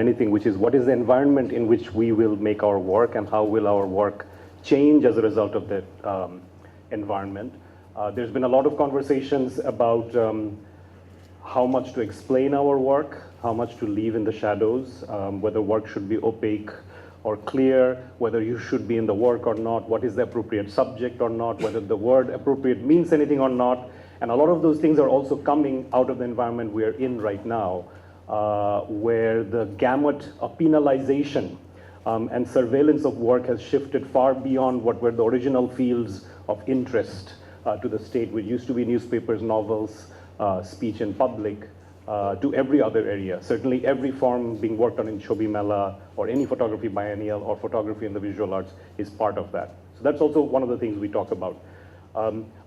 anything, which is what is the environment in which we will make our work and how will our work change as a result of that environment. There's been a lot of conversations about how much to explain our work, how much to leave in the shadows, whether work should be opaque or clear, whether you should be in the work or not, what is the appropriate subject or not, whether the word appropriate means anything or not. And a lot of those things are also coming out of the environment we're in right now, where the gamut of penalization and surveillance of work has shifted far beyond what were the original fields of interest to the state, which used to be newspapers, novels, speech in public, to every other area. Certainly every form being worked on in Chobi Mela or any photography biennial or photography in the visual arts is part of that. So that's also one of the things we talk about.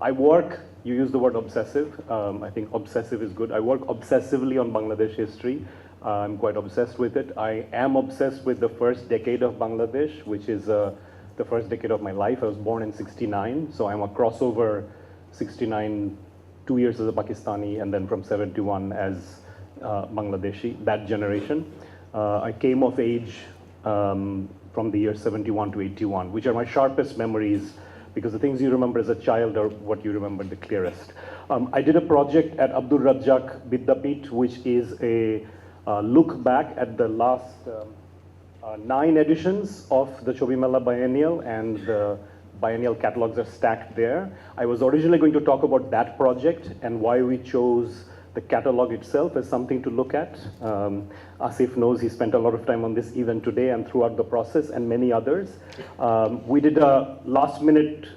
I work, you use the word obsessive, I think obsessive is good. I work obsessively on Bangladesh history. I'm quite obsessed with it. I am obsessed with the first decade of Bangladesh, which is the first decade of my life. I was born in '69, so I'm a crossover, '69, 2 years as a Pakistani, and then from '71 as Bangladeshi, that generation. I came of age from the year '71 to '81, which are my sharpest memories, because the things you remember as a child are what you remember the clearest. I did a project at Abdul Razzaq Vidyapith, which is a look back at the last 9 editions of the Chobi Mela Biennial, and the biennial catalogs are stacked there. I was originally going to talk about that project and why we chose the catalog itself as something to look at. Asif knows he spent a lot of time on this even today and throughout the process, and many others. We did a last minute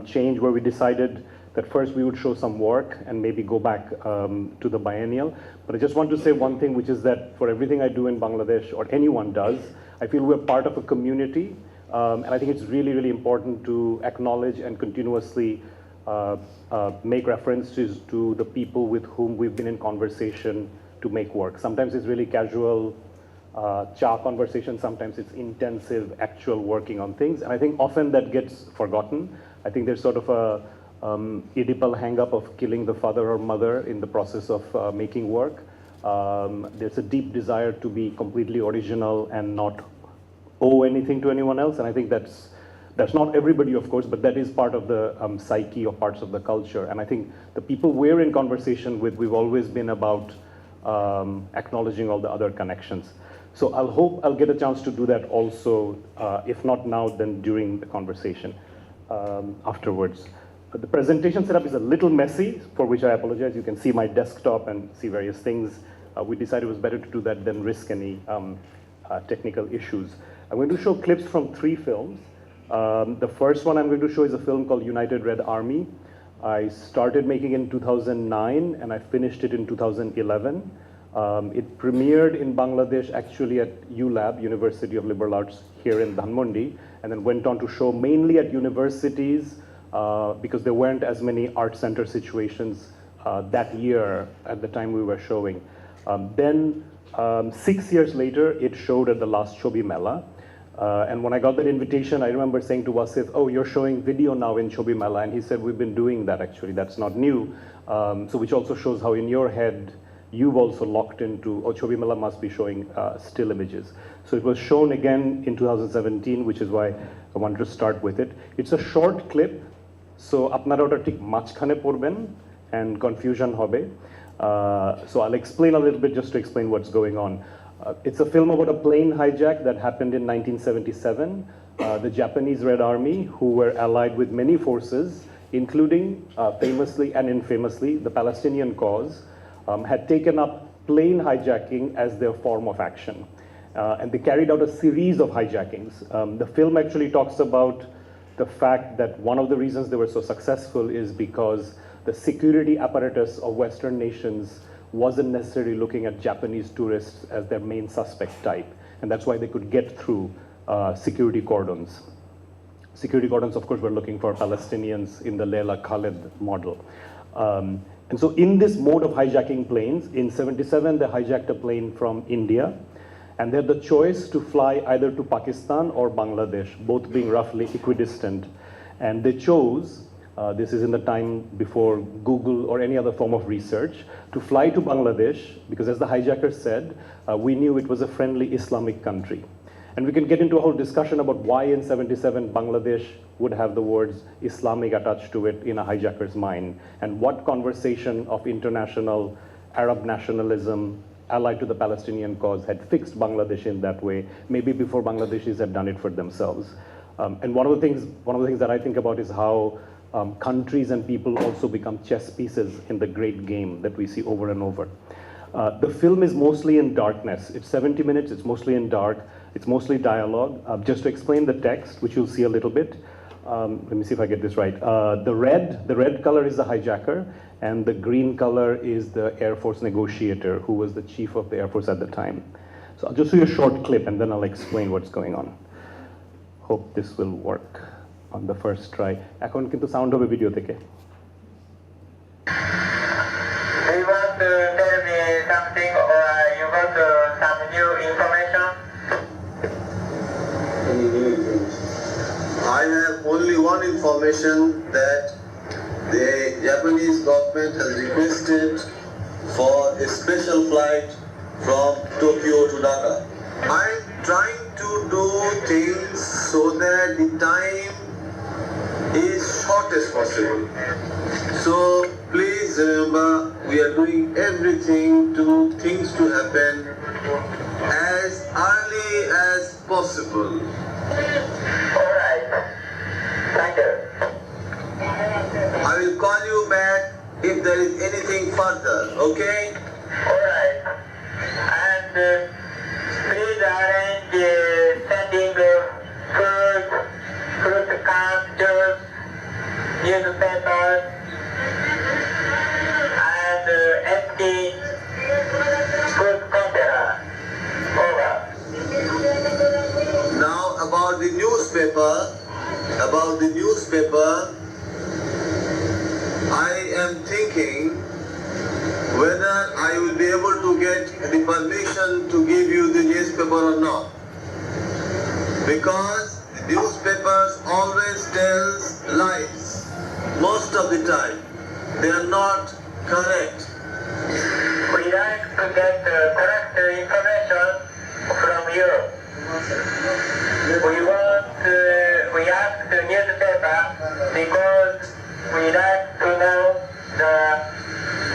change where we decided that first we would show some work and maybe go back to the biennial. But I just want to say one thing, which is that for everything I do in Bangladesh, or anyone does, I feel we're part of a community. And I think it's really, really important to acknowledge and continuously make references to the people with whom we've been in conversation to make work. Sometimes it's really casual cha conversation, sometimes it's intensive, actual working on things. And I think often that gets forgotten. I think there's sort of a Oedipal hang-up of killing the father or mother in the process of making work. There's a deep desire to be completely original and not owe anything to anyone else, and I think that's not everybody, of course, but that is part of the psyche or parts of the culture. And I think the people we're in conversation with, we've always been about acknowledging all the other connections. So I'll get a chance to do that also, if not now, then during the conversation afterwards. The presentation setup is a little messy, for which I apologize. You can see my desktop and see various things. We decided it was better to do that than risk any technical issues. I'm going to show clips from 3 films. The first one I'm going to show is a film called United Red Army. I started making it in 2009 and I finished it in 2011. It premiered in Bangladesh actually at ULAB, University of Liberal Arts here in Dhanmondi, and then went on to show mainly at universities because there weren't as many art center situations that year at the time we were showing. Then 6 years later, it showed at the last Chobi Mela. And when I got that invitation, I remember saying to Wasif, oh, you're showing video now in Chobi Mela. And he said, we've been doing that actually, that's not new. So which also shows how in your head, you've also locked into, oh, Chobi Mela must be showing still images. So it was shown again in 2017, which is why I wanted to start with it. It's a short clip, so apnara ota thik majkhane porben and confusion hobe. So I'll explain a little bit just to explain what's going on. It's a film about a plane hijack that happened in 1977. The Japanese Red Army, who were allied with many forces, including famously and infamously the Palestinian cause, had taken up plane hijacking as their form of action. And they carried out a series of hijackings. The film actually talks about the fact that one of the reasons they were so successful is because the security apparatus of Western nations wasn't necessarily looking at Japanese tourists as their main suspect type. And that's why they could get through security cordons. Security cordons, of course, were looking for Palestinians in the Leila Khaled model. And so in this mode of hijacking planes, in '77, they hijacked a plane from India. And they had the choice to fly either to Pakistan or Bangladesh, both being roughly equidistant. And they chose This is in the time before Google or any other form of research, to fly to Bangladesh, because as the hijacker said, we knew it was a friendly Islamic country. And we can get into a whole discussion about why in 77 Bangladesh would have the words Islamic attached to it in a hijacker's mind, and what conversation of international Arab nationalism allied to the Palestinian cause had fixed Bangladesh in that way, maybe before Bangladeshis had done it for themselves. And one of the things that I think about is how countries and people also become chess pieces in the great game that we see over and over. The film is mostly in darkness. It's 70 minutes, it's mostly in dark, it's mostly dialogue. Just to explain the text, which you'll see a little bit, let me see if I get this right. The red color is the hijacker, and the green color is the Air Force negotiator, who was the chief of the Air Force at the time. So I'll just show you a short clip, and then I'll explain what's going on. Hope this will work on the first try. এখন কিন্তু sound হবে video থেকে. Do you want to tell me something, or you got some new information? I have only one information, that the Japanese government has requested for a special flight from Tokyo to Dhaka. I'm trying to do things so that the time is short as possible. So please remember, we are doing everything to things to happen as early as possible. Alright. Thank you. I will call you back if there is anything further, okay? Alright. And please arrange sending fruit cans, juice, newspapers, and empty food container. Over. Now about the newspaper, I am thinking whether I will be able to get the permission to give you the newspaper or not. Because the newspapers always tells lies, most of the time. They are not correct. We like to get correct information from you. We ask the newspaper because we like to know the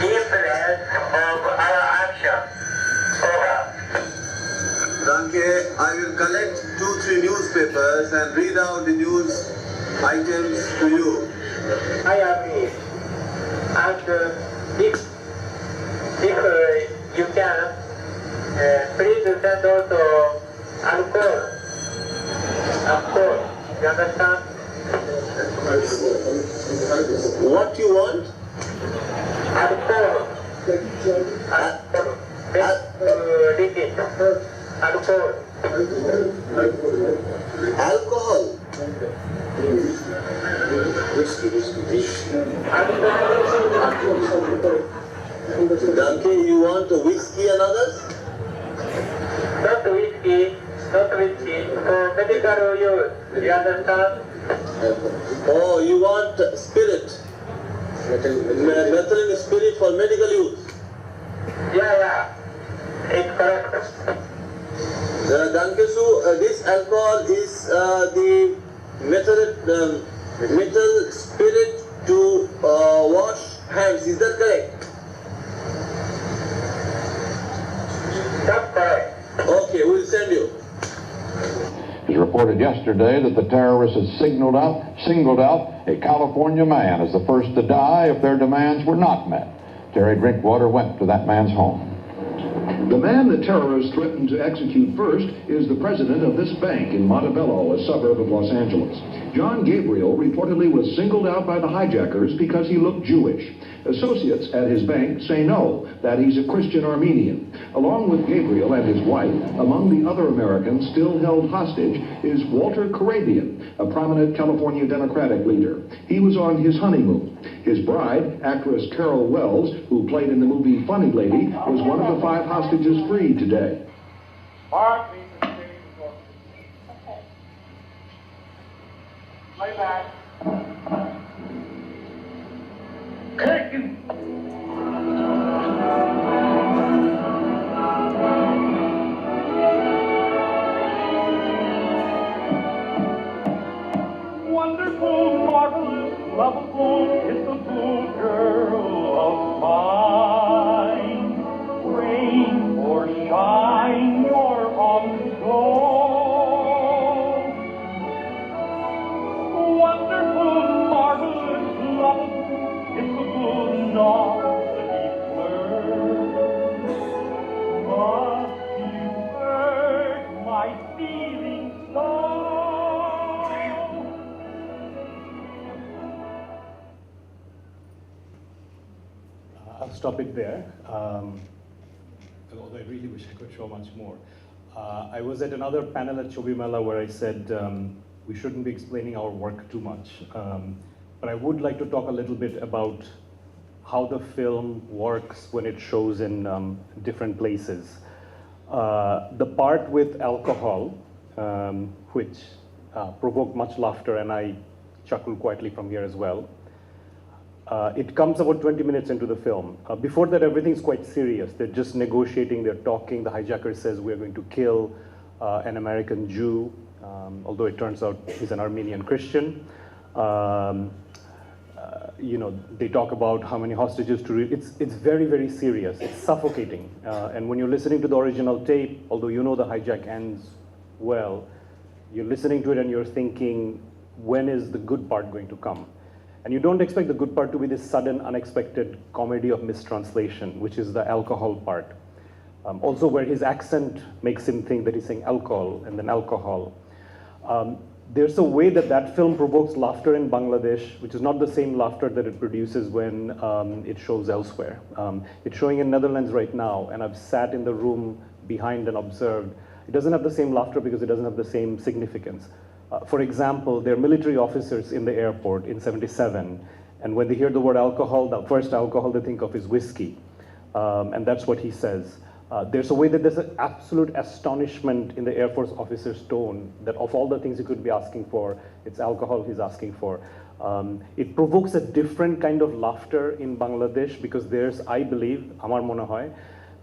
influence of our action. Over. Danke, I will collect 2-3 newspapers and read out the news items to you. I agree. And if you can, please send also alcohol. You understand? What you want? Alcohol. Alcohol. Alcohol. Danke, you want a whiskey and others? Not whiskey, for medical use. You understand? Oh, you want spirit? Methylene spirit for medical use? Yeah. It's correct. Danke, so this alcohol is the methyl spirit to wash hands. Is that correct? That's correct. Okay, we'll send you. It was reported yesterday that the terrorists had singled out a California man as the first to die if their demands were not met. Terry Drinkwater went to that man's home. The man the terrorists threatened to execute first is the president of this bank in Montebello, a suburb of Los Angeles. John Gabriel reportedly was singled out by the hijackers because he looked Jewish. Associates at his bank say no, that he's a Christian Armenian. Along with Gabriel and his wife, among the other Americans still held hostage is Walter Carabian, a prominent California Democratic leader. He was on his honeymoon. His bride, actress Carol Wells, who played in the movie Funny Lady, was one of the 5 hostages freed today. Play back. stop it there. Although I really wish I could show much more. I was at another panel at Chobi Mela where I said we shouldn't be explaining our work too much. But I would like to talk a little bit about how the film works when it shows in different places. The part with alcohol, which provoked much laughter, and I chuckled quietly from here as well. It comes about 20 minutes into the film. Before that, everything's quite serious. They're just negotiating, they're talking. The hijacker says, we're going to kill an American Jew, although it turns out he's an Armenian Christian. You know, they talk about how many hostages to it's very, very serious. It's suffocating. And when you're listening to the original tape, although you know the hijack ends well, you're listening to it and you're thinking, when is the good part going to come? And you don't expect the good part to be this sudden, unexpected comedy of mistranslation, which is the alcohol part. Also where his accent makes him think that he's saying alcohol and then alcohol. There's a way that that film provokes laughter in Bangladesh, which is not the same laughter that it produces when it shows elsewhere. It's showing in Netherlands right now, and I've sat in the room behind and observed. It doesn't have the same laughter because it doesn't have the same significance. For example, there are military officers in the airport in '77, and when they hear the word alcohol, the first alcohol they think of is whiskey, and that's what he says. There's a way that there's an absolute astonishment in the Air Force officer's tone that of all the things he could be asking for, it's alcohol he's asking for. It provokes a different kind of laughter in Bangladesh because there's, I believe, Amar Mone Hoy,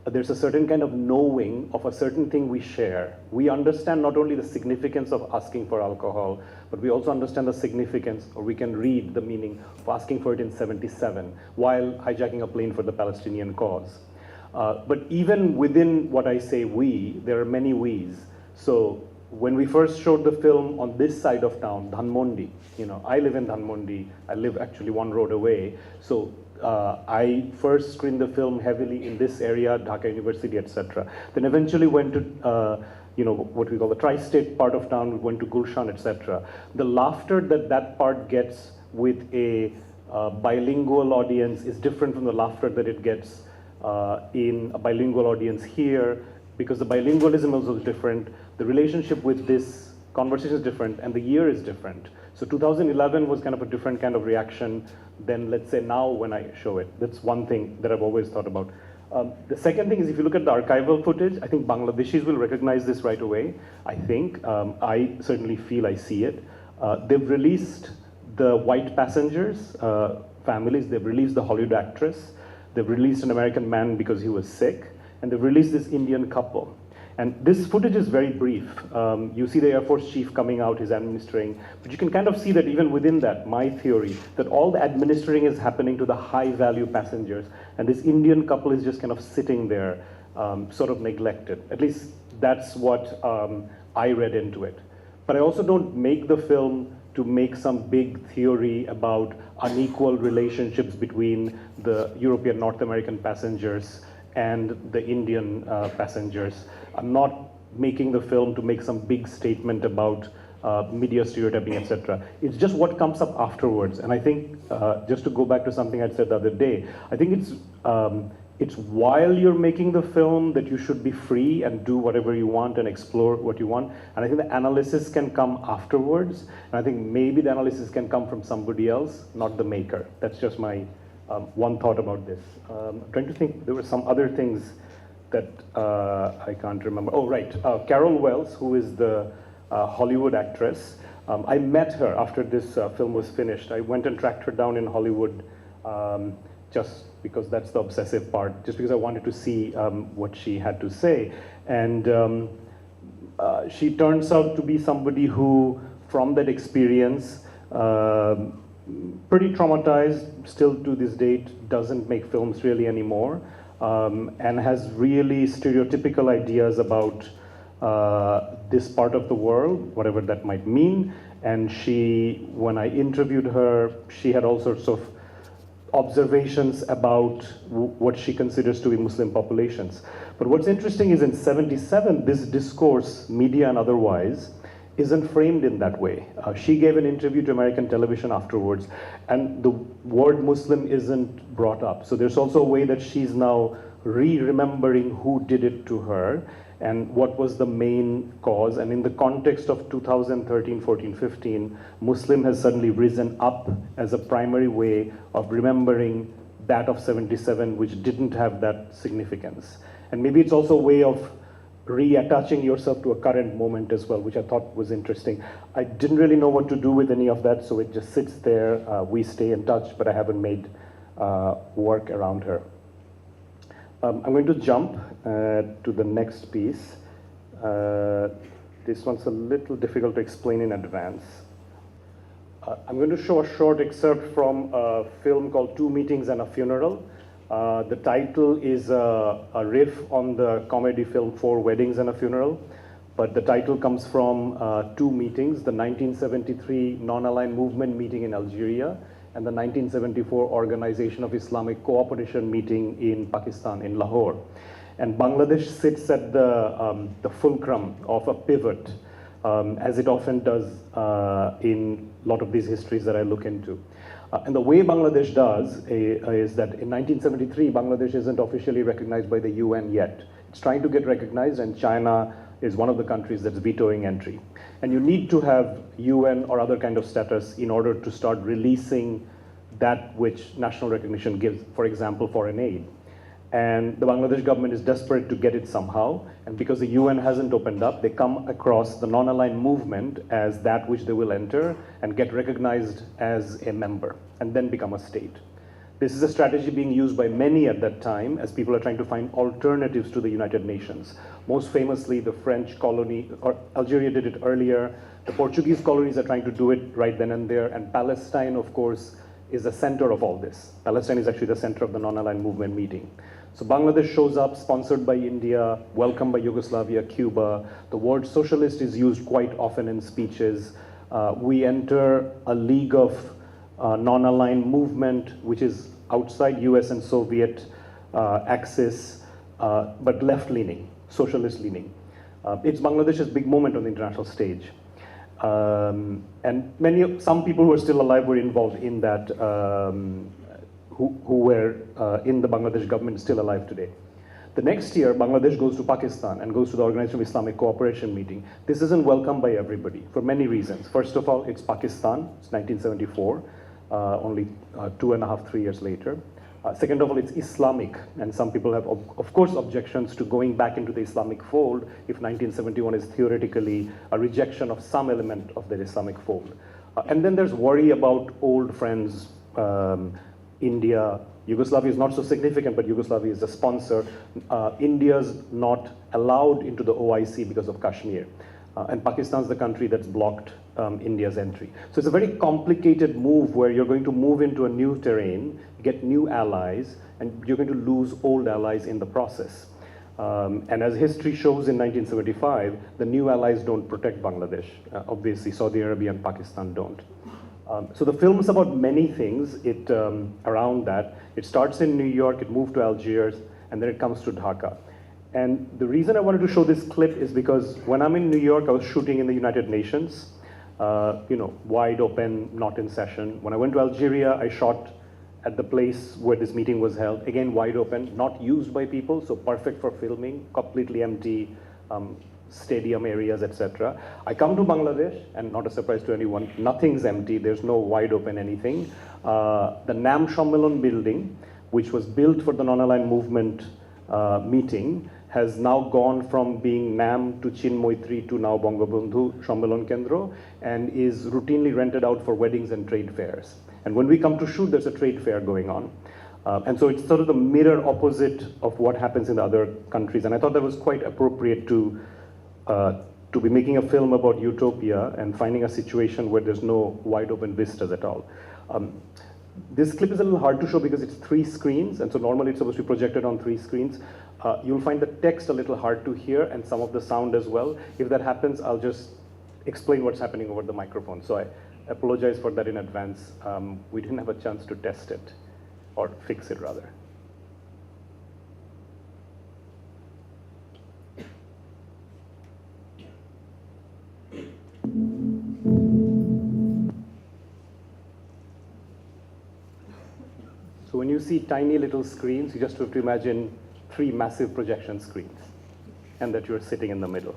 there's a certain kind of knowing of a certain thing we share. We understand not only the significance of asking for alcohol, but we also understand the significance, or we can read the meaning of asking for it in '77 while hijacking a plane for the Palestinian cause. But even within what I say we, there are many we's. So when we first showed the film on this side of town, Dhanmondi, you know, I live in Dhanmondi, I live actually one road away. So I first screened the film heavily in this area, Dhaka University, etc. Then eventually went to, you know, what we call the tri-state part of town, we went to Gulshan, etc. The laughter that that part gets with a bilingual audience is different from the laughter that it gets in a bilingual audience here, because the bilingualism also is different, the relationship with this conversation is different, and the year is different. So 2011 was kind of a different kind of reaction than, let's say, now when I show it. That's one thing that I've always thought about. The second thing is, if you look at the archival footage, I think Bangladeshis will recognize this right away, I think. I certainly feel I see it. They've released the white passengers, families, they've released the Hollywood actress, they've released an American man because he was sick, and they've released this Indian couple. And this footage is very brief. You see the Air Force chief coming out, he's administering, but you can kind of see that even within that, my theory, that all the administering is happening to the high value passengers, and this Indian couple is just kind of sitting there, sort of neglected. At least that's what I read into it. But I also don't make the film to make some big theory about unequal relationships between the European North American passengers and the Indian passengers. I'm not making the film to make some big statement about media stereotyping, etc. It's just what comes up afterwards. And I think, just to go back to something I said the other day, I think it's while you're making the film that you should be free and do whatever you want and explore what you want. And I think the analysis can come afterwards. And I think maybe the analysis can come from somebody else, not the maker. That's just my one thought about this. I'm trying to think, there were some other things that I can't remember. Oh, right, Carol Wells, who is the Hollywood actress. I met her after this film was finished. I went and tracked her down in Hollywood just because that's the obsessive part, just because I wanted to see what she had to say. And she turns out to be somebody who, from that experience, pretty traumatized, still to this date, doesn't make films really anymore, and has really stereotypical ideas about this part of the world, whatever that might mean. And she, when I interviewed her, she had all sorts of observations about what she considers to be Muslim populations. But what's interesting is in '77, this discourse, media and otherwise, isn't framed in that way. She gave an interview to American television afterwards, and the word Muslim isn't brought up. So there's also a way that she's now remembering who did it to her and what was the main cause. And in the context of 2013, 14, 15, Muslim has suddenly risen up as a primary way of remembering that of 77, which didn't have that significance. And maybe it's also a way of reattaching yourself to a current moment as well, which I thought was interesting. I didn't really know what to do with any of that, so it just sits there. We stay in touch, but I haven't made work around her. I'm going to jump to the next piece. This one's a little difficult to explain in advance. I'm going to show a short excerpt from a film called Two Meetings and a Funeral. The title is a riff on the comedy film Four Weddings and a Funeral, but the title comes from two meetings, the 1973 non-aligned movement meeting in Algeria and the 1974 Organization of Islamic Cooperation meeting in Pakistan, in Lahore. And Bangladesh sits at the fulcrum of a pivot, as it often does in a lot of these histories that I look into. And the way Bangladesh does is that in 1973, Bangladesh isn't officially recognized by the UN yet. It's trying to get recognized, and China is one of the countries that's vetoing entry. And you need to have UN or other kind of status in order to start releasing that which national recognition gives, for example, foreign aid. And the Bangladesh government is desperate to get it somehow, and because the UN hasn't opened up, they come across the non-aligned movement as that which they will enter and get recognized as a member, and then become a state. This is a strategy being used by many at that time as people are trying to find alternatives to the United Nations. Most famously, the French colony, or Algeria did it earlier, the Portuguese colonies are trying to do it right then and there, and Palestine, of course, is the center of all this. Palestine is actually the center of the non-aligned movement meeting. So Bangladesh shows up, sponsored by India, welcomed by Yugoslavia, Cuba. The word socialist is used quite often in speeches. We enter a league of non-aligned movement, which is outside US and Soviet axis, but left-leaning, socialist-leaning. It's Bangladesh's big moment on the international stage. And some people who are still alive were involved in that, who were in the Bangladesh government still alive today. The next year, Bangladesh goes to Pakistan and goes to the Organization of Islamic Cooperation meeting. This isn't welcomed by everybody for many reasons. First of all, it's Pakistan, it's 1974, only 2.5, 3 years later. Second of all, it's Islamic, and some people have, of course, objections to going back into the Islamic fold if 1971 is theoretically a rejection of some element of the Islamic fold. And then there's worry about old friends, India. Yugoslavia is not so significant, but Yugoslavia is a sponsor. India's not allowed into the OIC because of Kashmir. And Pakistan's the country that's blocked India's entry. So it's a very complicated move where you're going to move into a new terrain, get new allies, and you're going to lose old allies in the process. And as history shows in 1975, the new allies don't protect Bangladesh. Obviously, Saudi Arabia and Pakistan don't. So the film's about many things around that. It starts in New York, it moved to Algiers, and then it comes to Dhaka. And the reason I wanted to show this clip is because when I'm in New York, I was shooting in the United Nations, wide open, not in session. When I went to Algeria, I shot at the place where this meeting was held, again, wide open, not used by people, so perfect for filming, completely empty, stadium areas, etc. I come to Bangladesh, and not a surprise to anyone, nothing's empty, there's no wide open anything. The Nam Shommelon building, which was built for the non-aligned movement meeting, has now gone from being NAM to Chinmoy 3 to now Bangabandhu Shommelon Kendro, and is routinely rented out for weddings and trade fairs. And when we come to shoot, there's a trade fair going on. And so it's sort of the mirror opposite of what happens in the other countries. And I thought that was quite appropriate to be making a film about utopia and finding a situation where there's no wide open vistas at all. This clip is a little hard to show because it's 3 screens, and so normally it's supposed to be projected on 3 screens. You'll find the text a little hard to hear and some of the sound as well. If that happens, I'll just explain what's happening over the microphone. So I apologize for that in advance. We didn't have a chance to test it, or fix it rather. you see tiny little screens, you just have to imagine 3 massive projection screens, and that you're sitting in the middle.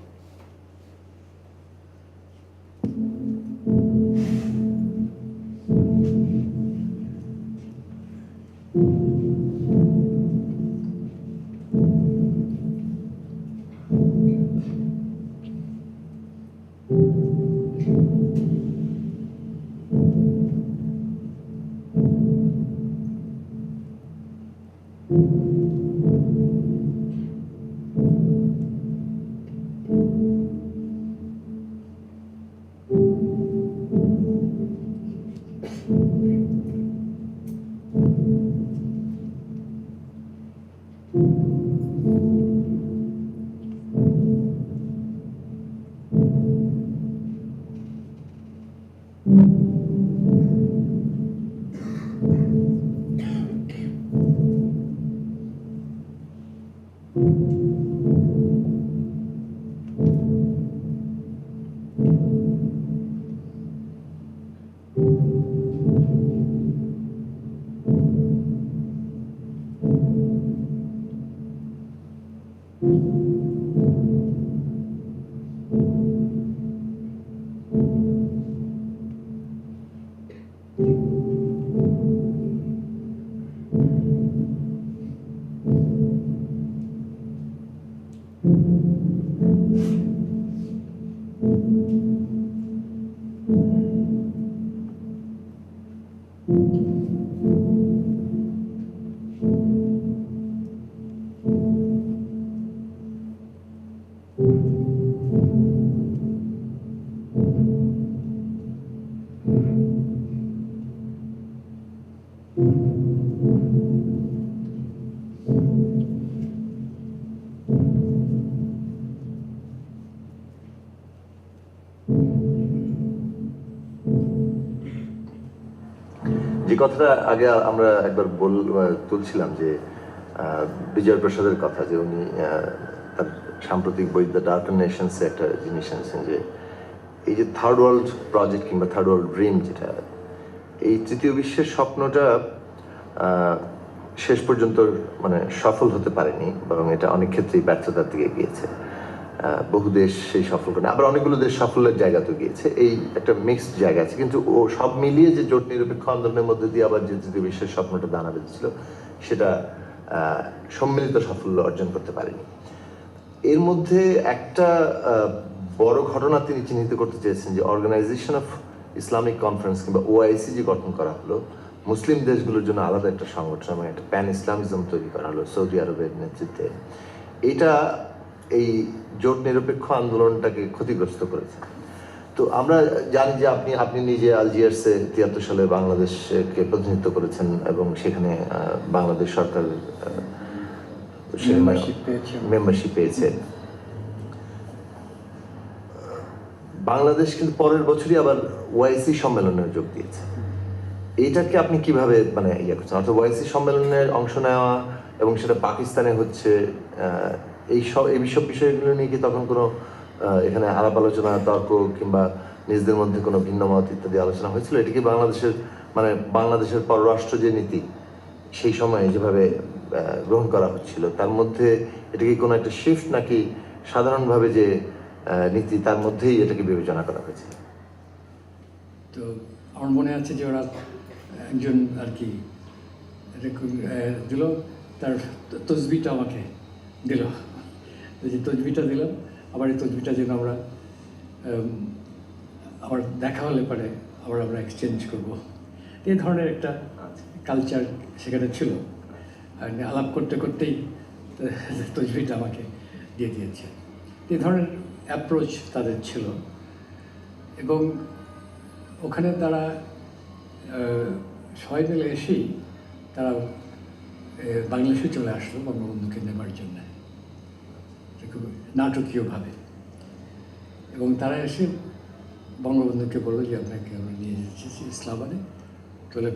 যে কথাটা আগে আমরা একবার তুলছিলাম যে বিজয় প্রসাদের কথা, যে উনি তার সাম্প্রতিক বই দ্য ডার্কার নেশনসে একটা জিনিস এনেছেন, যে এই যে থার্ড ওয়ার্ল্ড প্রজেক্ট কিংবা থার্ড ওয়ার্ল্ড ড্রিম, যেটা এই তৃতীয় বিশ্বের স্বপ্নটা শেষ পর্যন্ত মানে সফল হতে পারেনি, বরং এটা অনেক ক্ষেত্রেই ব্যর্থতার দিকে গিয়েছে। বহু দেশ সেই সফল করে, আবার অনেকগুলো দেশ সাফল্যের জায়গাতেও গিয়েছে। এই একটা মিক্সড জায়গা আছে, কিন্তু ও সব মিলিয়ে যে জোট নিরপেক্ষ আন্দোলনের মধ্যে দিয়ে আবার যে তৃতীয় বিশ্বের স্বপ্নটা দানা বেঁধেছিল, সেটা সম্মিলিত সাফল্য অর্জন করতে পারেনি। এর মধ্যে একটা বড় ঘটনা তিনি চিহ্নিত করতে চেয়েছেন, যে অর্গানাইজেশন অফ ইসলামিক কনফারেন্স কিংবা ওআইসি যে গঠন করা হলো, মুসলিম দেশগুলোর জন্য আলাদা একটা সংগঠন এবং একটা প্যান ইসলামিজম তৈরি করা হলো সৌদি আরবের নেতৃত্বে। এটা এই জোট নিরপেক্ষ আন্দোলনটাকে ক্ষতিগ্রস্ত করেছে। তো আমরা জানি যে আপনি নিজে আলজিয়ার্সে 73 সালে বাংলাদেশকে প্রতিনিধিত্ব করেছেন এবং সেখানে বাংলাদেশ সরকার মেম্বারশিপ পেয়েছে। বাংলাদেশ কিন্তু পরের বছরই আবার ওআইসি সম্মেলনে যোগ দিয়েছে। এইটাকে আপনি কিভাবে মানে ইয়ে করছেন? অর্থাৎ ওআইসি সম্মেলনের অংশ নেওয়া এবং সেটা পাকিস্তানে হচ্ছে, এই সব বিষয়গুলো নিয়ে কি তখন কোনো এখানে আলাপ আলোচনা, তর্ক কিংবা নিজেদের মধ্যে কোনো ভিন্ন মত ইত্যাদি আলোচনা হয়েছিল? এটা কি বাংলাদেশের পররাষ্ট্র যে নীতি সেই সময় যেভাবে গ্রহণ করা হচ্ছিল, তার মধ্যে এটা কি কোনো একটা শিফট, নাকি সাধারণভাবে যে নীতি তার মধ্যেই এটাকে বিবেচনা করা হয়েছে? তো আমার মনে আছে যে ওরা একজন আর কি দিল, তার তসবিটা আমাকে দিল, যে তসবিটা দিলাম, আবার এই তসবিটা যেন আমরা আবার দেখা হলে পরে আমরা এক্সচেঞ্জ করবো। এই ধরনের একটা কালচার সেখানে ছিল। আর আলাপ করতে করতেই তসবিটা আমাকে দিয়ে দিয়েছে। এই ধরনের অ্যাপ্রোচ তাদের ছিল। এবং ওখানে তারা সবাই মিলে এসেই তারা বাংলাদেশে চলে আসলো বঙ্গবন্ধুকে নেবার জন্য, খুব নাটকীয়ভাবে। এবং তারা এসে বঙ্গবন্ধুকে বললো যে আপনাকে আমরা নিয়ে যাচ্ছি ইসলামাবাদে, তাহলে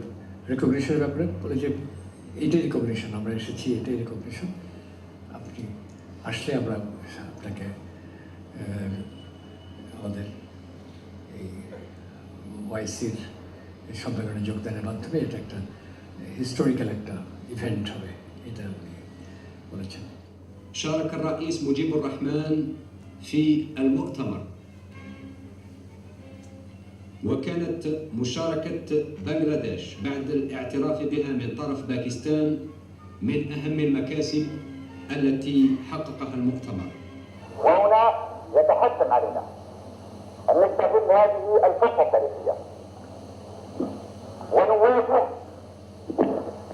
রেকগনিশনের ব্যাপারে বলে যে এইটাই রেকগনিশন, আমরা এসেছি এটাই রেকগনিশন, আপনি আসলে আমরা আপনাকে আমাদের এই ওআইসির সম্মেলনে যোগদানের মাধ্যমে এটা একটা হিস্টোরিক্যাল একটা ইভেন্ট হবে, এটা উনি বলেছেন। شارك الرئيس مجيب الرحمن في المؤتمر، وكانت مشاركة بنغلاديش بعد الاعتراف بها من طرف باكستان من أهم المكاسب التي حققها المؤتمر. وهنا يتحتم علينا أن نستغل هذه الفرصة التاريخية ونواجه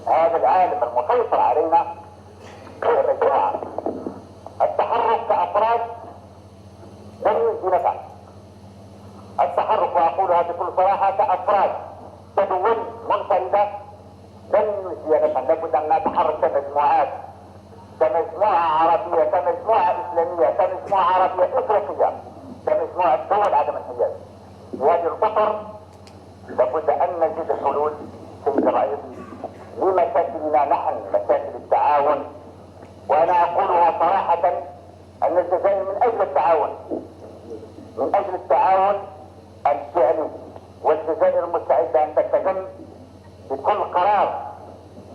هذا العالم المسيطر علينا كمجموعة. التحرك كأفراد لن يجدي نفع. التحرك، وأقولها بكل صراحة، كأفراد كدول منفردة لن يجدي نفعا. لابد أن نتحرك كمجموعات، كمجموعة عربية، كمجموعة إسلامية، كمجموعة عربية إفريقية، كمجموعة دول عدم الحجاز. في هذه الفترة لابد أن نجد حلول سيد الرئيس لمشاكلنا نحن، مشاكل التعاون. وأنا أقولها صراحة أن الجزائر من أجل التعاون، من أجل التعاون الفعلي، والجزائر مستعدة أن تستجم بكل قرار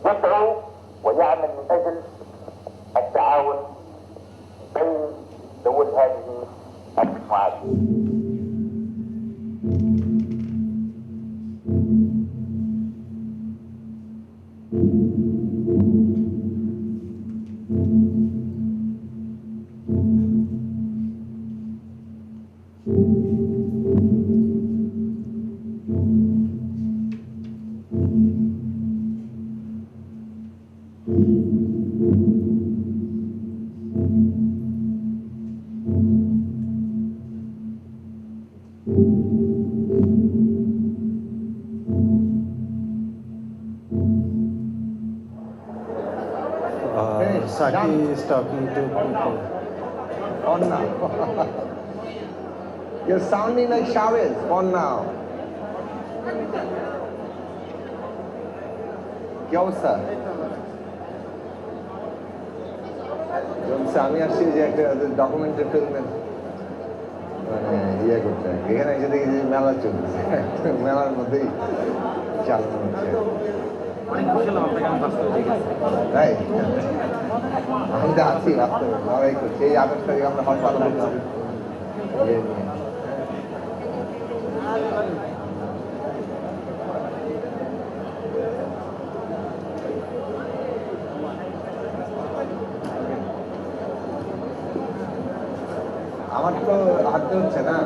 يدعو ويعمل من أجل التعاون بين دول هذه المجموعات. Saki is talking to people. On now. You're sounding like Chavez. On now. क्या अवस्था? जब আমি আসছি যে একটা ডকুমেন্টারি ফিল্মের মানে ইয়ে করতে, এখানে এসে দেখি যে মেলা চলছে, মেলার মধ্যেই চালানো হচ্ছে। তাই আমি তো আছি বাস্তবে লড়াই করছি। এই 28 তারিখ আমরা হল পালন করলাম ইয়ে নিয়ে। আমার তো হাঁটতে হচ্ছে না।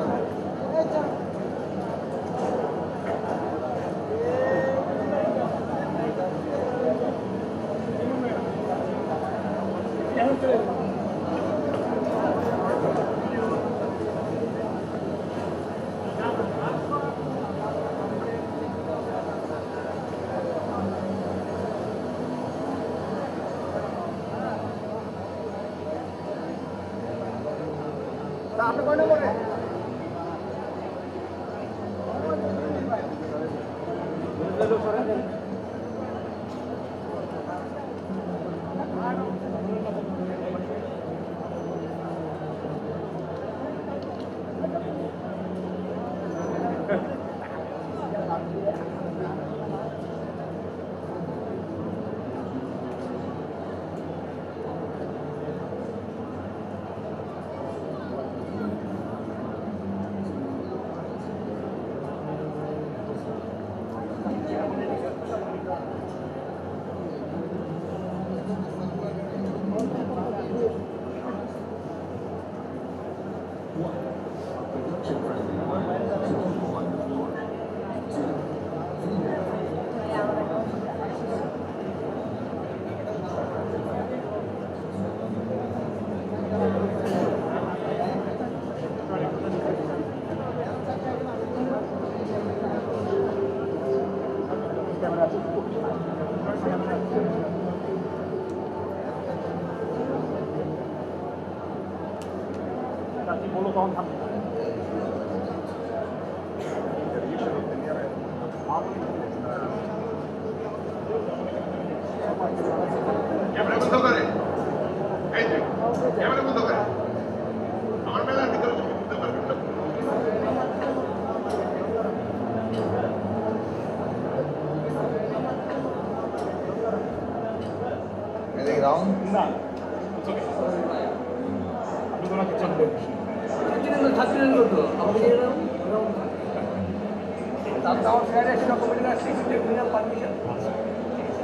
Wrong? No, it's okay. I'm going to check the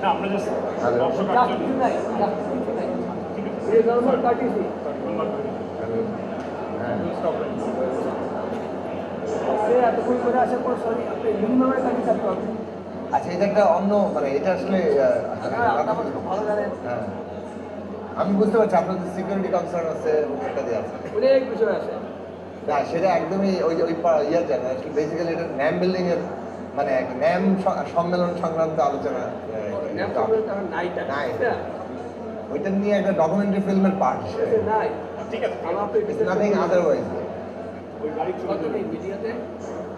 না আমরা জাস্ট দর্শক আচ্ছা এটা একটা অন্য মানে এটা আসলে আমি বুঝতে পারছি আপনাদের সিকিউরিটি কনসার্ন আছে এটা দিয়ে আছে অনেক বিষয় আছে না সেটা একদমই ওই ইয়ার জানা বেসিক্যালি এটা ন্যাম বিল্ডিং এর মানে ন্যাম সম্মেলন সংক্রান্ত আলোচনা ওইটা নিয়ে একটা ডকুমেন্টারি ফিল্মের পার্ট ঠিক আছে নাথিং আদারওয়াইজ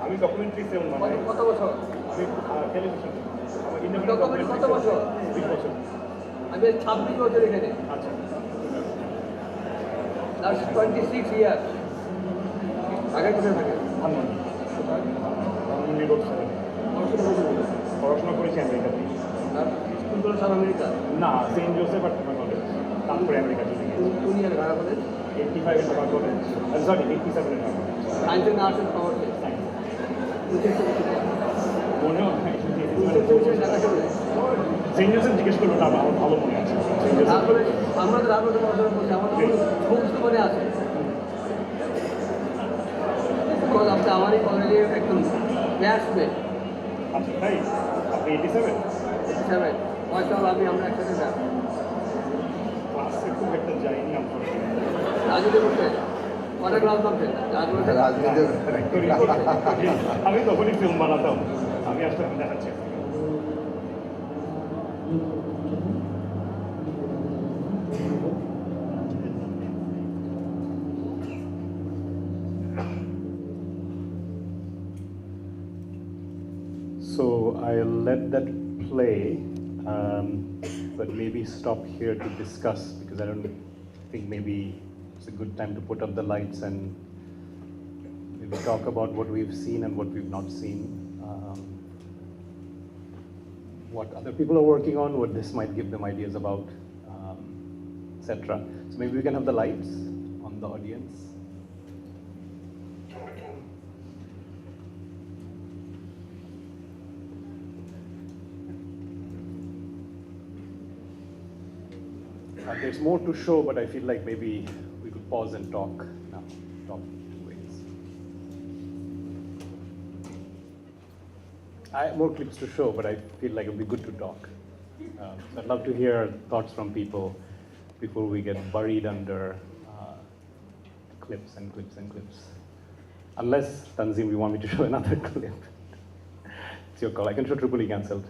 আমি ডকুমেন্টারি ফিল্ম মানে কত বছর আমি টেলিভিশন কত বছর 20 বছর আমি 26 বছর এখানে আচ্ছা লাস্ট 26 ইয়ার্স আগে কোথায় থাকে পড়াশোনা করেছি আমেরিকাতে স্কুল করেছেন আমেরিকা না সেন্ট জোসেফ আর ঢাকা কলেজ তারপরে আমেরিকা চলে গেছি কোন ইয়ার ঢাকা কলেজ 85 এর ঢাকা কলেজ সরি 87 এর Dhaka college science and arts and commerce মনে হয় সেন্ট জোসেফ জিজ্ঞেস করলো না আমার ভালো মনে আছে তারপরে আমরা তো রাবণ পড়াশোনা করছি আমাদের সমস্ত মনে আছে বিকজ আপনি আমারই কলেজে একদম ব্যাচমেট আচ্ছা তাই আপনি 87 মাশাআল্লাহ আমরা একসাথে যাই ক্লাসে খুব একটা যাইনি রাজনীতি করতে কটা ক্লাস করতেন আমি তখনই ফিল্ম বানাতাম আমি আসলে দেখাচ্ছি So I'll let that play, but maybe stop here to discuss because I don't think maybe it's a good time to put up the lights and maybe talk about what we've seen and what we've not seen, what other people are working on, what this might give them ideas about, etc. So maybe we can have the lights on the audience. There's more to show, but I feel like maybe we could pause and talk now. Talk two ways. I have more clips to show, but I feel like it would be good to talk. So I'd love to hear thoughts from people before we get buried under clips and clips and clips. Unless, Tanzim, you want me to show another clip. It's your call. I can show Tripoli cancelled.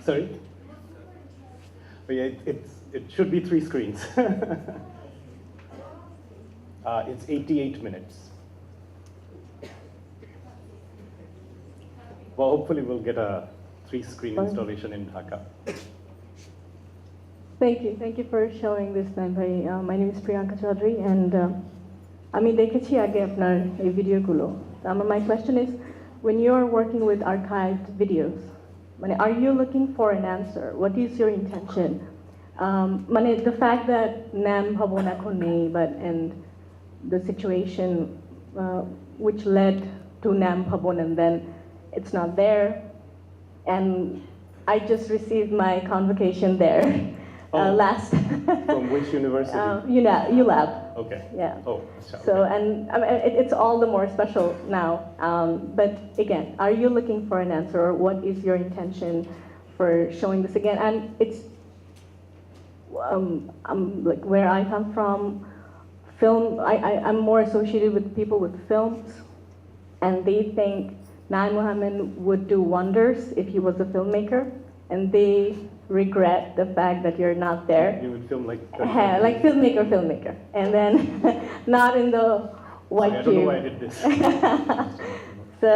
Sorry? But yeah, it should be 3 screens. It's 88 minutes. Well, hopefully we'll get a 3-screen installation in Dhaka. Thank you for showing this time. My name is Priyanka Chaudhary, and আমি দেখেছি আগে আপনার এই ভিডিওগুলো। My question is, when you're working with archived videos, are you looking for an answer? What is your intention? The fact that NAM Bhavon ekhon nei, and the situation which led to NAM Bhavon and then it's not there, and I just received my convocation there last. From which university? ULAB. Okay. Yeah. Oh, so, and it's all the more special now. But again, are you looking for an answer, or what is your intention for showing this again? And it's like where I come from, film. I'm more associated with people with films, and they think Naeem Mohaiemen would do wonders if he was a filmmaker, and they regret the fact that you're not there. You would film like like filmmaker, and then not in the white cube. I don't know cube. why I did this. So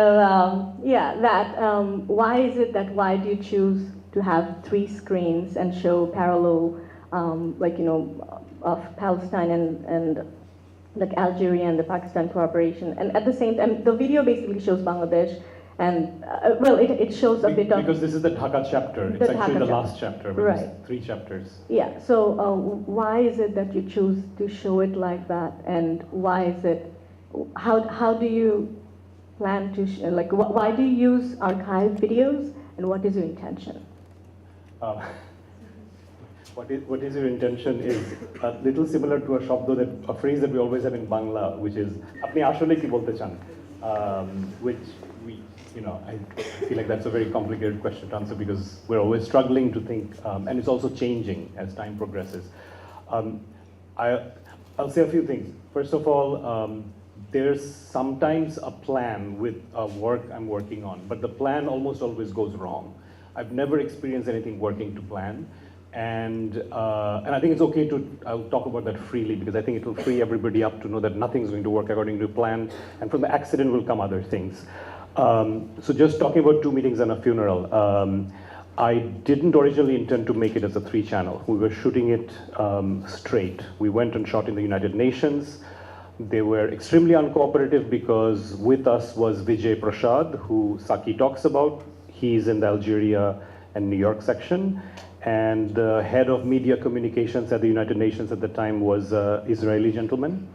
why is it that why do you choose to have 3 screens and show parallel, of Palestine and like Algeria and the Pakistan cooperation, and at the same time the video basically shows Bangladesh And well, it shows a bit of... Because this is the Dhaka chapter. It's actually the last chapter, but right. There's 3 chapters. Yeah, so why is it that you choose to show it like that? And why is it, how do you plan to, like, why do you use archived videos, and what is your intention? What is your intention is a little similar to a phrase that we always have in Bangla, which is "Apni ashole ki bolte chan," which we, I feel like that's a very complicated question to answer because we're always struggling to think, and it's also changing as time progresses. I'll say a few things. First of all, there's sometimes a plan with a work I'm working on, but the plan almost always goes wrong. I've never experienced anything working to plan. And I think it's okay I'll talk about that freely because I think it will free everybody up to know that nothing's going to work according to plan, and from the accident will come other things. So just talking about 2 meetings and a funeral, I didn't originally intend to make it as a 3-channel. We were shooting it straight. We went and shot in the United Nations. They were extremely uncooperative because with us was Vijay Prashad, who Saki talks about. He's in the Algeria and New York section. And the head of media communications at the United Nations at the time was an Israeli gentleman,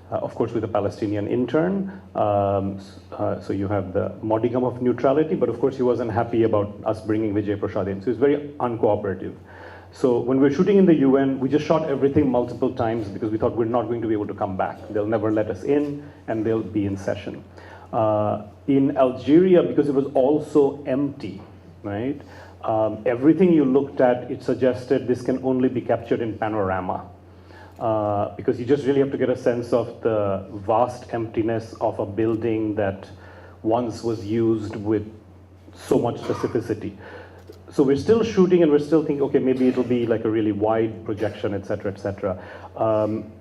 of course with a Palestinian intern. So you have the modicum of neutrality, but of course he wasn't happy about us bringing Vijay Prashad in. So he's very uncooperative. So when we were shooting in the UN, we just shot everything multiple times because we thought we're not going to be able to come back. They'll never let us in, and they'll be in session. In Algeria, because it was also empty, right? Everything you looked at, it suggested this can only be captured in panorama. Because you just really have to get a sense of the vast emptiness of a building that once was used with so much specificity. So we're still shooting and we're still thinking, okay, maybe it'll be like a really wide projection, et cetera, et cetera.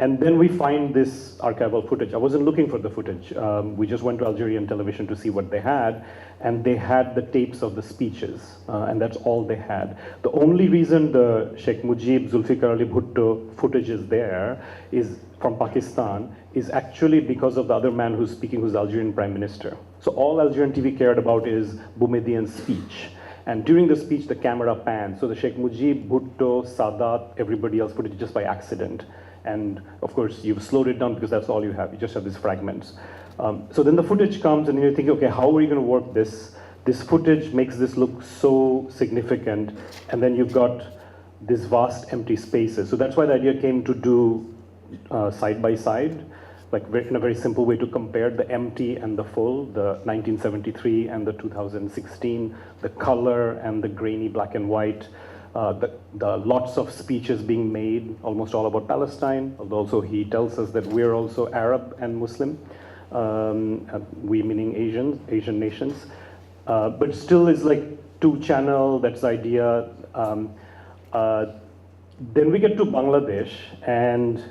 And then we find this archival footage. I wasn't looking for the footage. We just went to Algerian television to see what they had, and they had the tapes of the speeches, and that's all they had. The only reason the Sheikh Mujib Zulfikar Ali Bhutto footage is there is from Pakistan is actually because of the other man who's speaking, who's the Algerian Prime Minister. So all Algerian TV cared about is Boumedien's speech. And during the speech, the camera panned. So the Sheikh Mujib, Bhutto, Sadat, everybody else put it just by accident. And of course, you've slowed it down because that's all you have. You just have these fragments. So then the footage comes and you think, okay, how are you going to work this? This footage makes this look so significant. And then you've got these vast empty spaces. So that's why the idea came to do side by side, like in a very simple way to compare the empty and the full, the 1973 and the 2016, the color and the grainy black and white, the lots of speeches being made, almost all about Palestine, although also he tells us that we're also Arab and Muslim, we meaning Asian nations, but still is like 2-channel, that's the idea. Then we get to Bangladesh and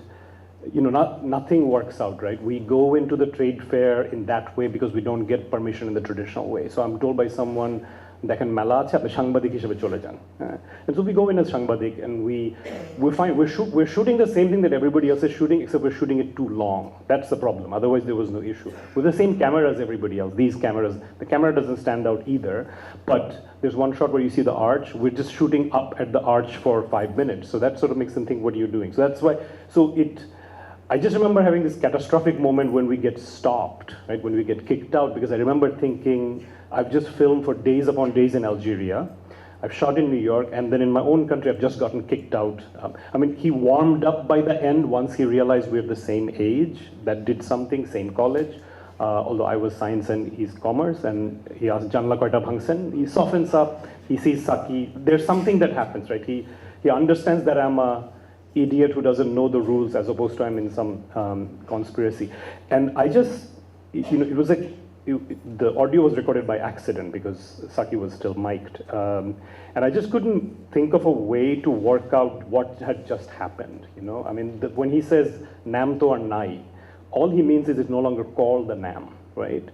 nothing works out, right? We go into the trade fair in that way because we don't get permission in the traditional way. So I'm told by someone, দেখেন মেলা আছে আপনি সাংবাদিক হিসেবে চলে যান. And so we go in as সাংবাদিক and we're shooting the same thing that everybody else is shooting, except we're shooting it too long. That's the problem. Otherwise there was no issue. With the same camera as everybody else, these cameras, the camera doesn't stand out either, but there's one shot where you see the arch. We're just shooting up at the arch for 5 minutes. So that sort of makes them think, what are you doing? So that's why, I just remember having this catastrophic moment when we get stopped, right? When we get kicked out, because I remember thinking, I've just filmed for days upon days in Algeria. I've shot in New York, and then in my own country, I've just gotten kicked out. I mean, he warmed up by the end once he realized we're the same age. That did something, same college. Although I was science and he's commerce, and he asked Janla Koita Bhangsen. He softens up, he sees Saki. There's something that happens, right? He understands that I'm a idiot who doesn't know the rules as opposed to I'm in some conspiracy. And I just, it was like, the audio was recorded by accident because Saki was still mic'd. And I just couldn't think of a way to work out what had just happened, I mean, when he says Nam to or Nai, all he means is it's no longer called the Nam, right?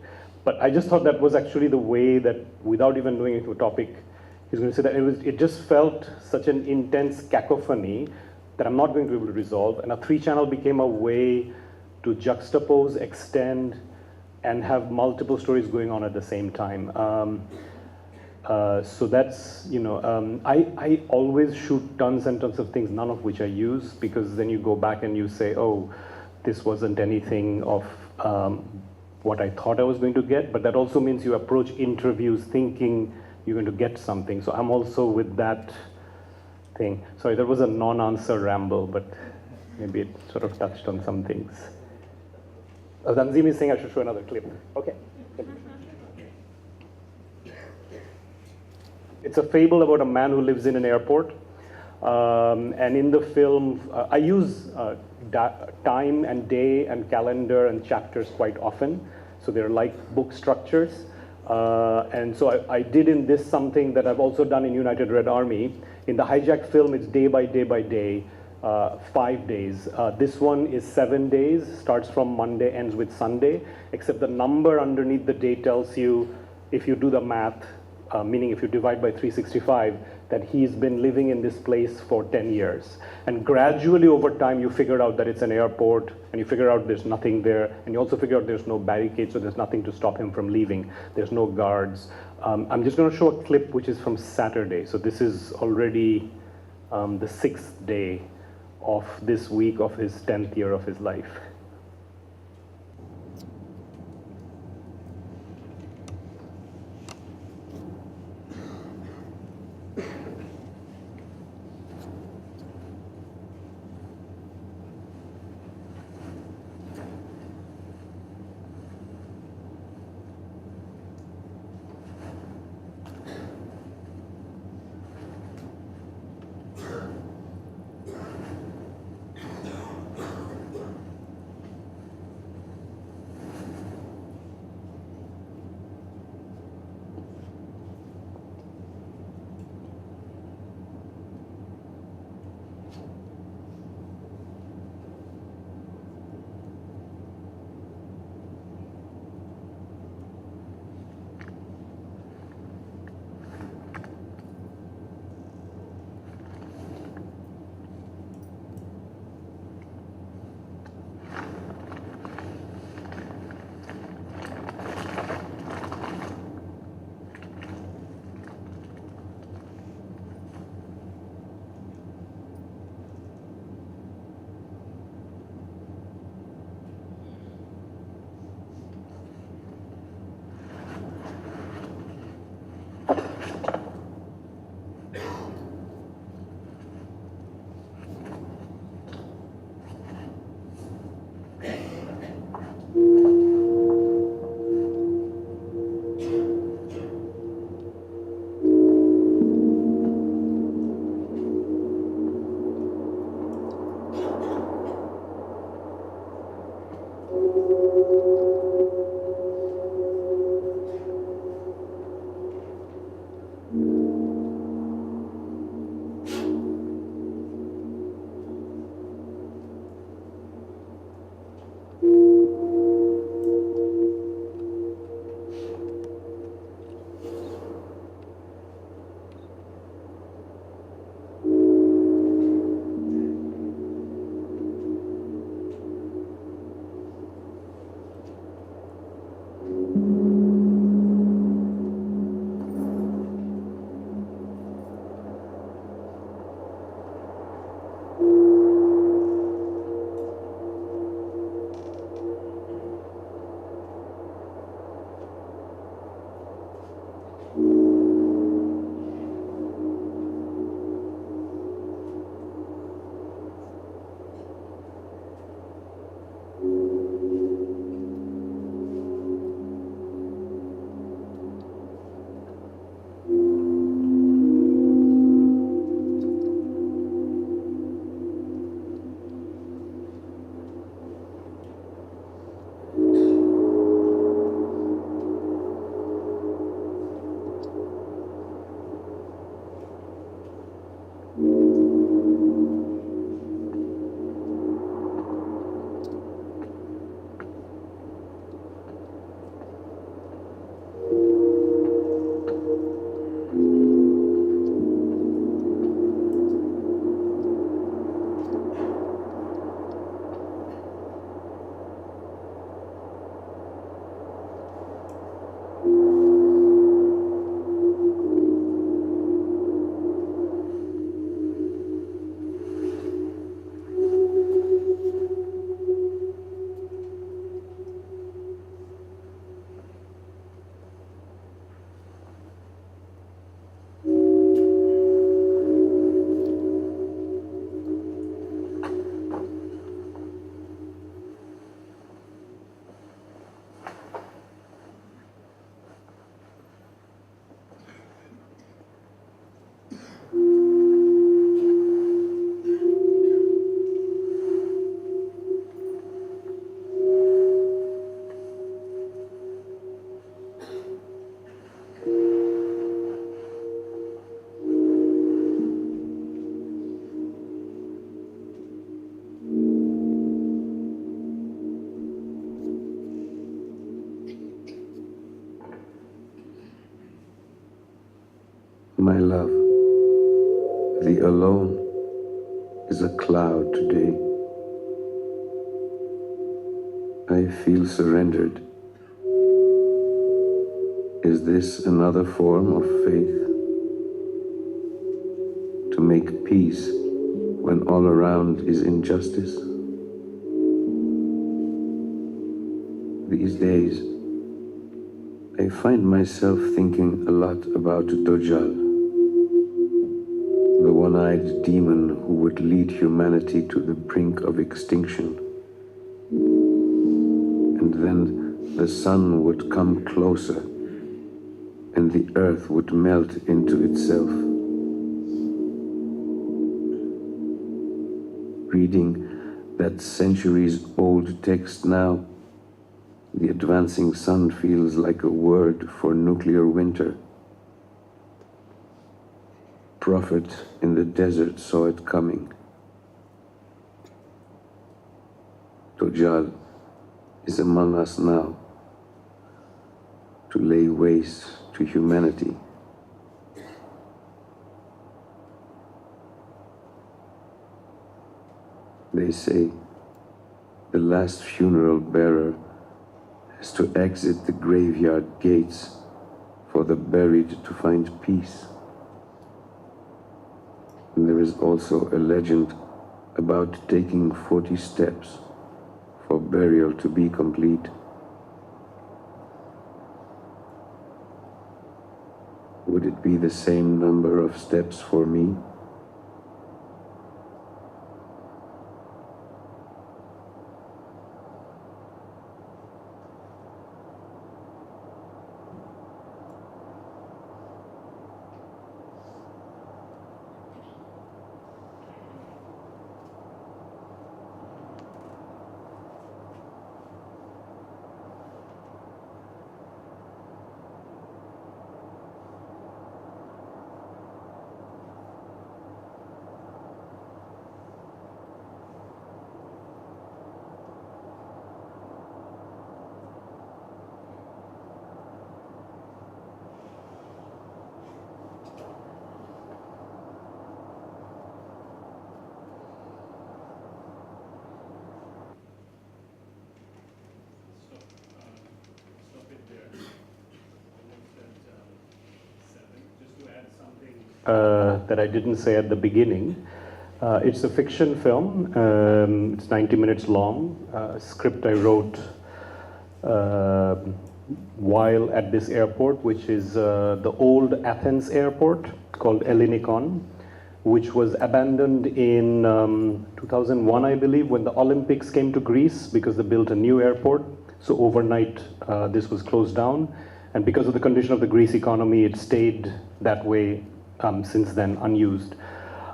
But I just thought that was actually the way that, without even knowing into a topic, he's going to say that it just felt such an intense cacophony that I'm not going to be able to resolve. And a 3-channel became a way to juxtapose, extend, and have multiple stories going on at the same time. So that's, I always shoot tons and tons of things, none of which I use, because then you go back and you say, oh, this wasn't anything of what I thought I was going to get, but that also means you approach interviews thinking you're going to get something. So I'm also with that thing. Sorry, that was a non-answer ramble, but maybe it sort of touched on some things. Tanzim is saying I should show another clip. Okay. It's a fable about a man who lives in an airport. And in the film, I use time and day and calendar and chapters quite often. So they're like book structures. And so I did in this something that I've also done in United Red Army. In the hijack film, it's day by day by day, 5 days. This one is 7 days, starts from Monday, ends with Sunday, except the number underneath the day tells you, if you do the math, meaning if you divide by 365, that he's been living in this place for 10 years. And gradually over time, you figure out that it's an airport, and you figure out there's nothing there, and you also figure out there's no barricades, so there's nothing to stop him from leaving. There's no guards. I'm just gonna show a clip which is from Saturday. So this is already the 6th day of this week of his 10th year of his life. My love, the alone is a cloud today. I feel surrendered. Is this another form of faith? To make peace when all around is injustice? These days, I find myself thinking a lot about Dajjal, the one-eyed demon who would lead humanity to the brink of extinction. And then the sun would come closer, and the earth would melt into itself. Reading that centuries-old text now, the advancing sun feels like a word for nuclear winter. Prophet in the desert saw it coming. Dajjal is among us now to lay waste to humanity. They say the last funeral bearer has to exit the graveyard gates for the buried to find peace. And there is also a legend about taking 40 steps for burial to be complete. Would it be the same number of steps for me? That I didn't say at the beginning. It's a fiction film. It's 90 minutes long. Script I wrote while at this airport, which is the old Athens airport called Ellinikon, which was abandoned in 2001, I believe, when the Olympics came to Greece because they built a new airport. So overnight, this was closed down. And because of the condition of the Greece economy, it stayed that way since then, unused.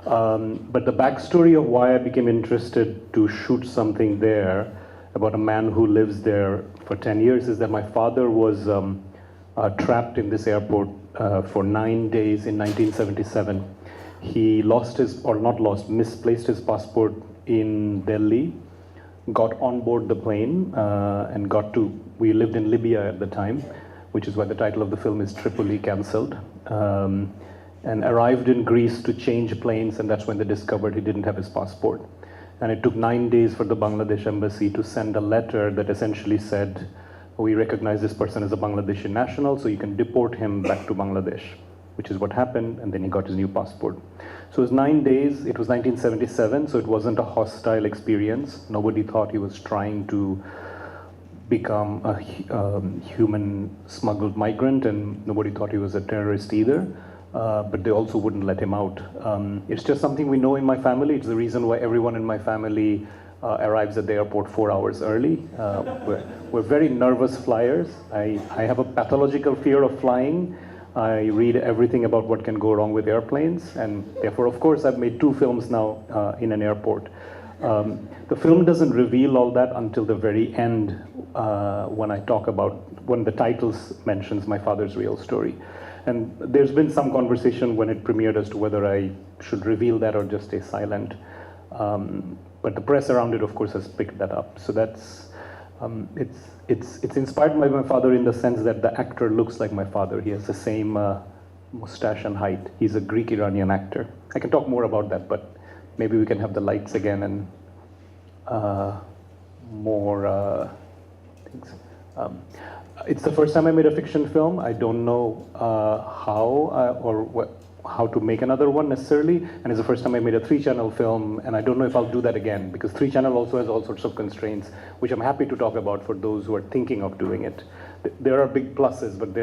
But the backstory of why I became interested to shoot something there about a man who lives there for 10 years is that my father was trapped in this airport for 9 days in 1977. He lost his, or not lost, misplaced his passport in Delhi, got on board the plane and we lived in Libya at the time, which is why the title of the film is Tripoli Cancelled. And arrived in Greece to change planes, and that's when they discovered he didn't have his passport. And it took 9 days for the Bangladesh embassy to send a letter that essentially said, we recognize this person as a Bangladeshi national, so you can deport him back to Bangladesh, which is what happened, and then he got his new passport. So it was 9 days, it was 1977, so it wasn't a hostile experience. Nobody thought he was trying to become a human smuggled migrant, and nobody thought he was a terrorist either. But they also wouldn't let him out. It's just something we know in my family. It's the reason why everyone in my family arrives at the airport 4 hours early. We're very nervous flyers. I have a pathological fear of flying. I read everything about what can go wrong with airplanes, and therefore, of course, I've made 2 films now in an airport. The film doesn't reveal all that until the very end when the title mentions my father's real story. And there's been some conversation when it premiered as to whether I should reveal that or just stay silent. But the press around it, of course, has picked that up. So that's, it's inspired by my father in the sense that the actor looks like my father. He has the same mustache and height. He's a Greek-Iranian actor. I can talk more about that, but maybe we can have the lights again and more things. It's the first time I made a fiction film. I don't know how to make another one necessarily, and it's the first time I made a 3-channel film, and I don't know if I'll do that again, because 3-channel also has all sorts of constraints, which I'm happy to talk about for those who are thinking of doing it. There are big pluses, but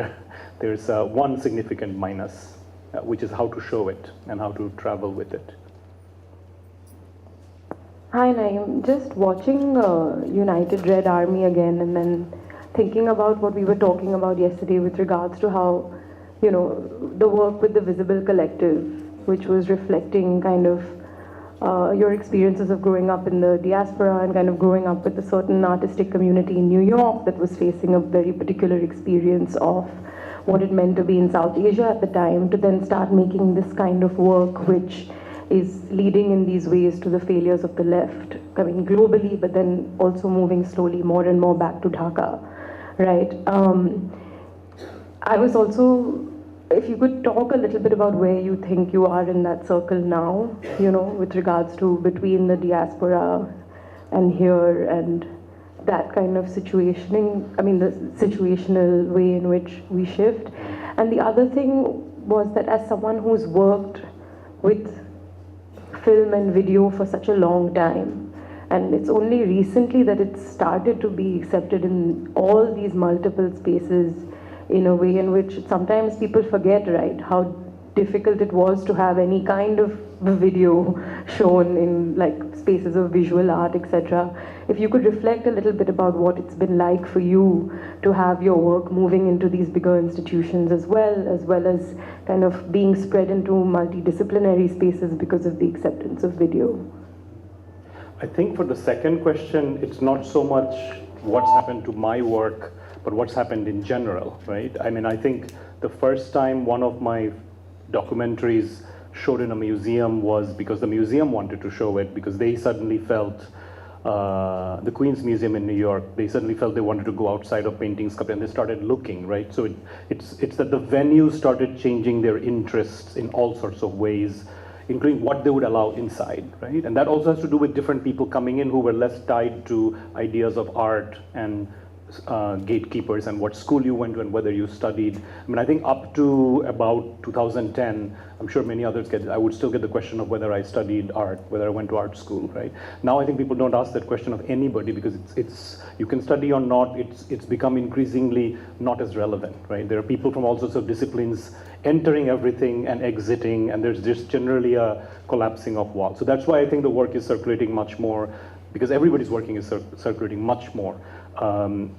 there's one significant minus, which is how to show it and how to travel with it. Hi Naeem, just watching United Red Army again and then thinking about what we were talking about yesterday with regards to how, you know, the work with the Visible Collective, which was reflecting kind of your experiences of growing up in the diaspora and kind of growing up with a certain artistic community in New York that was facing a very particular experience of what it meant to be in South Asia at the time, to then start making this kind of work which is leading in these ways to the failures of the left, I mean globally, but then also moving slowly more and more back to Dhaka, right? I was also, if you could talk a little bit about where you think you are in that circle now, you know, with regards to between the diaspora and here and that kind of situationing, I mean the situational way in which we shift. And the other thing was that as someone who's worked with film and video for such a long time, and it's only recently that it's started to be accepted in all these multiple spaces in a way in which sometimes people forget, right, how difficult it was to have any kind of video shown in like spaces of visual art, etc. If you could reflect a little bit about what it's been like for you to have your work moving into these bigger institutions as well as kind of being spread into multidisciplinary spaces because of the acceptance of video. I think for the second question, it's not so much what's happened to my work, but what's happened in general, right? I mean, I think the first time one of my documentaries showed in a museum was because the museum wanted to show it, because they suddenly felt, the Queen's Museum in New York, they suddenly felt they wanted to go outside of painting, sculpture, and they started looking, right? So it's that the venues started changing their interests in all sorts of ways, including what they would allow inside, right? And that also has to do with different people coming in who were less tied to ideas of art and gatekeepers and what school you went to and whether you studied. I mean, I think up to about 2010, I'm sure many others I would still get the question of whether I studied art, whether I went to art school, right? Now I think people don't ask that question of anybody because it's you can study or not, it's become increasingly not as relevant, right? There are people from all sorts of disciplines entering everything and exiting, and there's just generally a collapsing of walls. So that's why I think the work is circulating much more, because everybody's working is circulating much more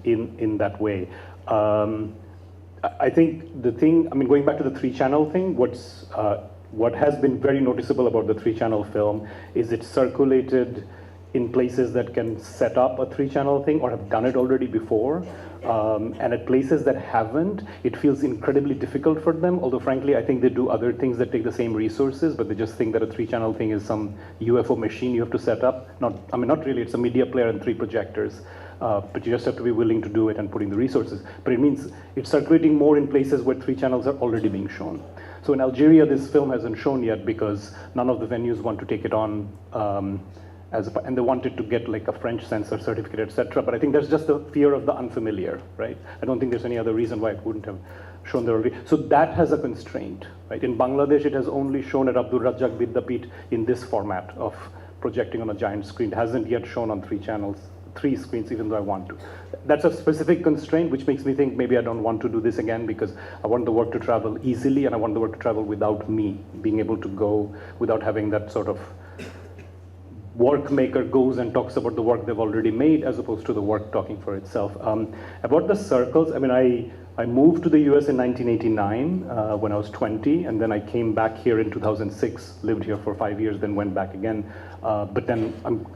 in that way. I think the thing, I mean, going back to the 3-channel thing, what has been very noticeable about the 3-channel film is it's circulated in places that can set up a 3-channel thing or have done it already before. And at places that haven't, it feels incredibly difficult for them, although frankly, I think they do other things that take the same resources, but they just think that a 3-channel thing is some UFO machine you have to set up. I mean, not really, it's a media player and 3 projectors, but you just have to be willing to do it and put in the resources. But it means it's circulating more in places where 3 channels are already being shown. So in Algeria, this film hasn't shown yet because none of the venues want to take it on, and they wanted to get like a French censor certificate, etc. But I think there's just the fear of the unfamiliar, right? I don't think there's any other reason why it wouldn't have shown there already. So that has a constraint, right? In Bangladesh, it has only shown at Abdul Razzaq Vidyapith in this format of projecting on a giant screen. It hasn't yet shown on 3 channels, 3 screens, even though I want to. That's a specific constraint, which makes me think maybe I don't want to do this again because I want the work to travel easily and I want the work to travel without me being able to go, without having that sort of work maker goes and talks about the work they've already made as opposed to the work talking for itself. About the circles, I mean, I moved to the US in 1989 when I was 20, and then I came back here in 2006, lived here for 5 years, then went back again. But then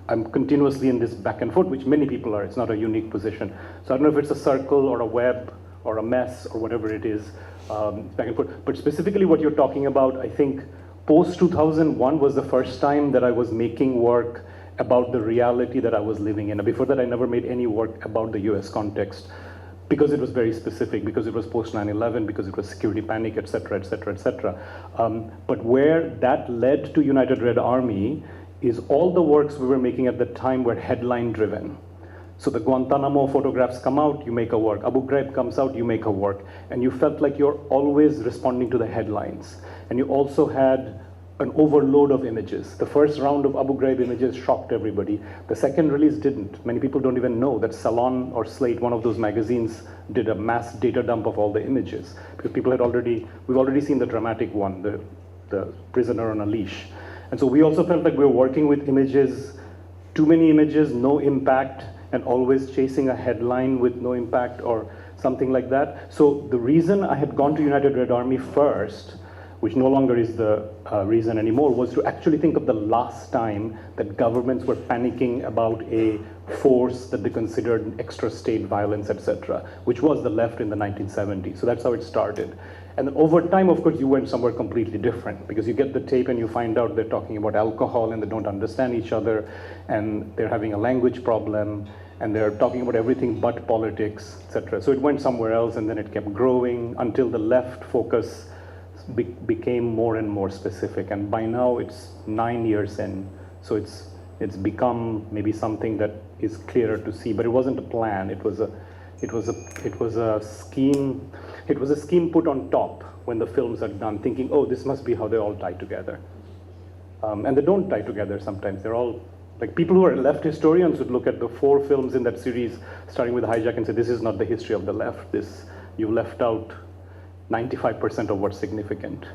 I'm continuously in this back and forth, which many people are. It's not a unique position. So I don't know if it's a circle or a web or a mess or whatever it is, back and forth. But specifically what you're talking about, I think post-2001 was the first time that I was making work about the reality that I was living in. Before that, I never made any work about the US context. because it was very specific, because it was post 9/11, because it was security panic, etc., etc., etc. But where that led to United Red Army is all the works we were making at the time were headline driven. So the Guantanamo photographs come out, you make a work. Abu Ghraib comes out, you make a work. And you felt like you're always responding to the headlines. And you also had an overload of images. The first round of Abu Ghraib images shocked everybody. The second release didn't. Many people don't even know that Salon or Slate, one of those magazines, did a mass data dump of all the images. Because people had we've already seen the dramatic one, the prisoner on a leash. And so we also felt like we were working with images, too many images, no impact, and always chasing a headline with no impact or something like that. So the reason I had gone to United Red Army first, which no longer is the reason anymore, was to actually think of the last time that governments were panicking about a force that they considered extra state violence, etc., which was the left in the 1970s. So that's how it started. And then over time, of course, you went somewhere completely different, because you get the tape and you find out they're talking about alcohol and they don't understand each other, and they're having a language problem, and they're talking about everything but politics, etc. So it went somewhere else, and then it kept growing until the left focus became more and more specific. And by now it's 9 years in, so it's become maybe something that is clearer to see. But it wasn't a plan. It was a scheme. It was a scheme put on top when the films are done, thinking, oh, this must be how they all tie together. And they don't tie together sometimes. They're all, like, people who are left historians would look at the 4 films in that series, starting with Hijack, and say, this is not the history of the left. You left out 95% of what's significant.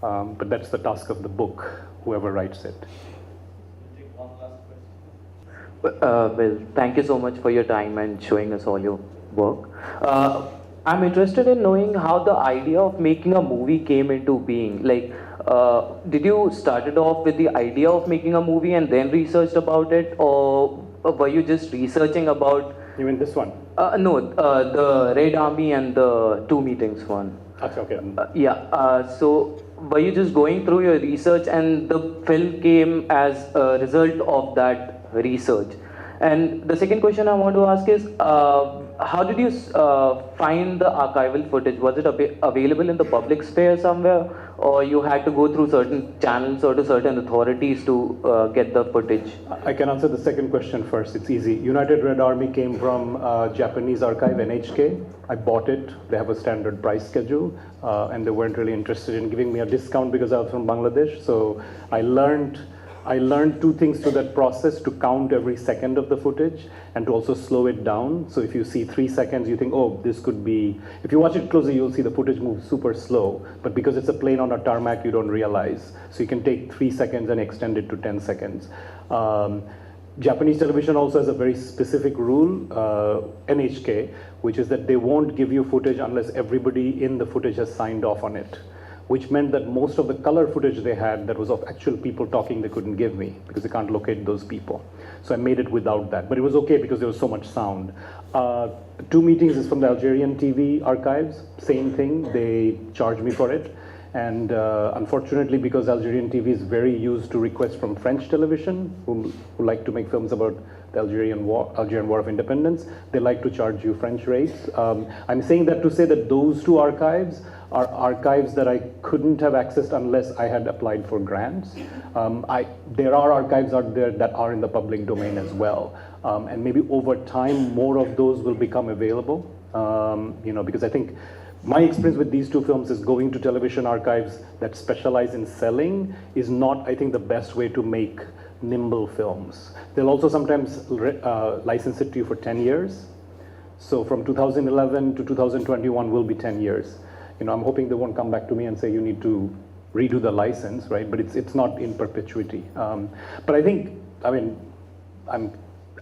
But that's the task of the book, whoever writes it. Well, thank you so much for your time and showing us all your work. I'm interested in knowing how the idea of making a movie came into being. Like, did you started off with the idea of making a movie and then researched about it, or were you just researching about? You mean this one? No, the Red Army and the 2 meetings one. Okay. So were you just going through your research and the film came as a result of that research? And the second question I want to ask is, how did you find the archival footage? Was it available in the public sphere somewhere, or you had to go through certain channels or to certain authorities to get the footage? I can answer the second question first. It's easy. United Red Army came from Japanese archive, NHK. I bought it. They have a standard price schedule, and they weren't really interested in giving me a discount because I was from Bangladesh. So I learned 2 things through that process: to count every second of the footage and to also slow it down. So if you see 3 seconds, you think, oh, this could be, if you watch it closely, you'll see the footage move super slow. But because it's a plane on a tarmac, you don't realize. So you can take 3 seconds and extend it to 10 seconds. Japanese television also has a very specific rule, NHK, which is that they won't give you footage unless everybody in the footage has signed off on it, which meant that most of the color footage they had that was of actual people talking, they couldn't give me because they can't locate those people. So I made it without that, but it was okay because there was so much sound. 2 meetings is from the Algerian TV archives, same thing, they charged me for it. And unfortunately, because Algerian TV is very used to requests from French television, who like to make films about the Algerian War of Independence, they like to charge you French rates. I'm saying that to say that those 2 archives are archives that I couldn't have accessed unless I had applied for grants. There are archives out there that are in the public domain as well. And maybe over time, more of those will become available. Because I think my experience with these 2 films is going to television archives that specialize in selling is not, I think, the best way to make nimble films. They'll also sometimes license it to you for 10 years. So from 2011 to 2021 will be 10 years. I'm hoping they won't come back to me and say you need to redo the license, right? But it's not in perpetuity. But I think,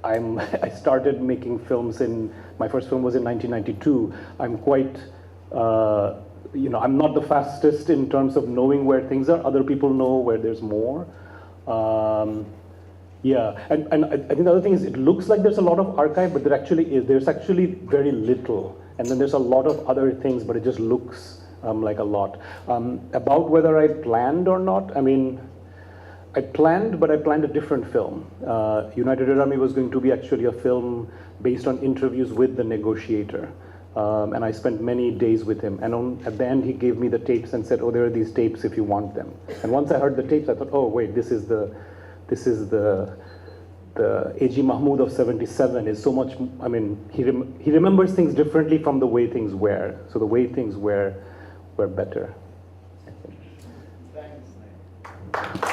I started making films my first film was in 1992. I'm quite, I'm not the fastest in terms of knowing where things are. Other people know where there's more. Yeah, and I think the other thing is it looks like there's a lot of archive, but there's actually very little. And then there's a lot of other things, but it just looks like a lot. About whether I planned or not, I planned, but I planned a different film. United Red Army was going to be actually a film based on interviews with the negotiator. And I spent many days with him. And at the end, he gave me the tapes and said, "Oh, there are these tapes if you want them." And once I heard the tapes, I thought, "Oh, wait, this is the A.G. Mahmood of '77 is so much." I mean, he remembers things differently from the way things were. So the way things were better. Thanks.